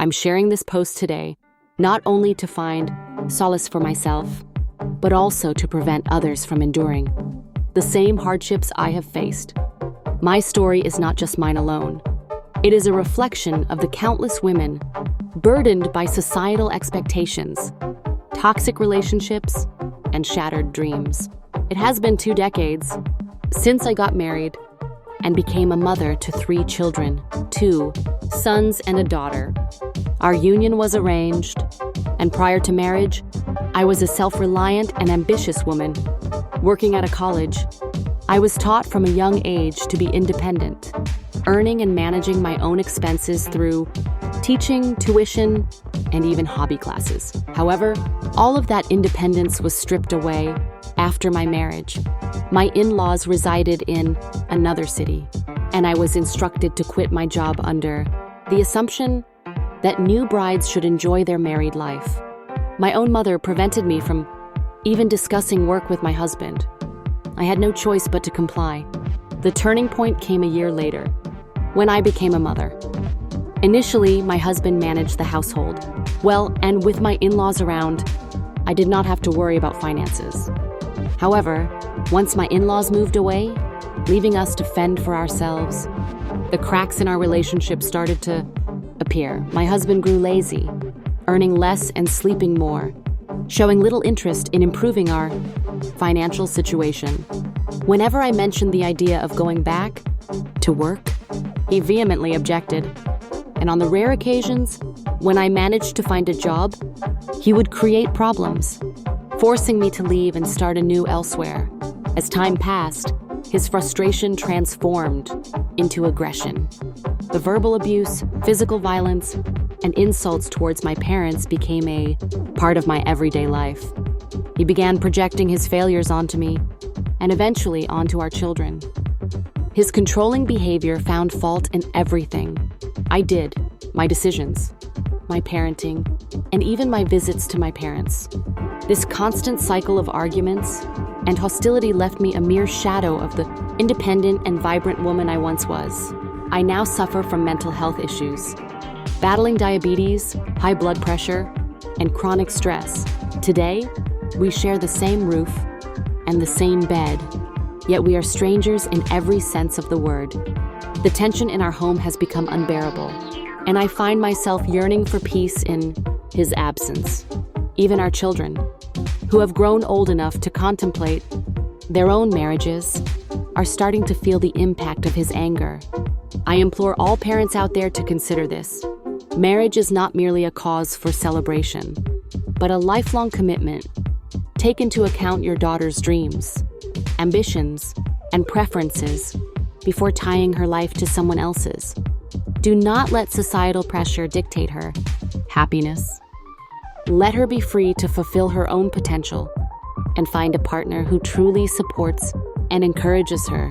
I'm sharing this post today, not only to find solace for myself, but also to prevent others from enduring the same hardships I have faced. My story is not just mine alone. It is a reflection of the countless women burdened by societal expectations, toxic relationships, and shattered dreams. It has been 2 decades since I got married and became a mother to 3 children, 2 sons and a daughter. Our union was arranged, and prior to marriage, I was a self-reliant and ambitious woman. Working at a college, I was taught from a young age to be independent, earning and managing my own expenses through teaching, tuition, and even hobby classes. However, all of that independence was stripped away after my marriage. My in-laws resided in another city, and I was instructed to quit my job under the assumption that new brides should enjoy their married life. My own mother prevented me from even discussing work with my husband. I had no choice but to comply. The turning point came a year later, when I became a mother. Initially, my husband managed the household. Well, and with my in-laws around, I did not have to worry about finances. However, once my in-laws moved away, leaving us to fend for ourselves, the cracks in our relationship started to appear. My husband grew lazy, earning less and sleeping more, showing little interest in improving our financial situation. Whenever I mentioned the idea of going back to work, he vehemently objected. And on the rare occasions when I managed to find a job, he would create problems, forcing me to leave and start anew elsewhere. As time passed, his frustration transformed into aggression. The verbal abuse, physical violence, and insults towards my parents became a part of my everyday life. He began projecting his failures onto me, and eventually onto our children. His controlling behavior found fault in everything I did, my decisions, my parenting, and even my visits to my parents. This constant cycle of arguments and hostility left me a mere shadow of the independent and vibrant woman I once was. I now suffer from mental health issues, battling diabetes, high blood pressure, and chronic stress. Today, we share the same roof and the same bed, yet we are strangers in every sense of the word. The tension in our home has become unbearable, and I find myself yearning for peace in his absence. Even our children, who have grown old enough to contemplate their own marriages, are starting to feel the impact of his anger. I implore all parents out there to consider this. Marriage is not merely a cause for celebration, but a lifelong commitment. Take into account your daughter's dreams, ambitions, and preferences before tying her life to someone else's. Do not let societal pressure dictate her happiness. Let her be free to fulfill her own potential and find a partner who truly supports and encourages her.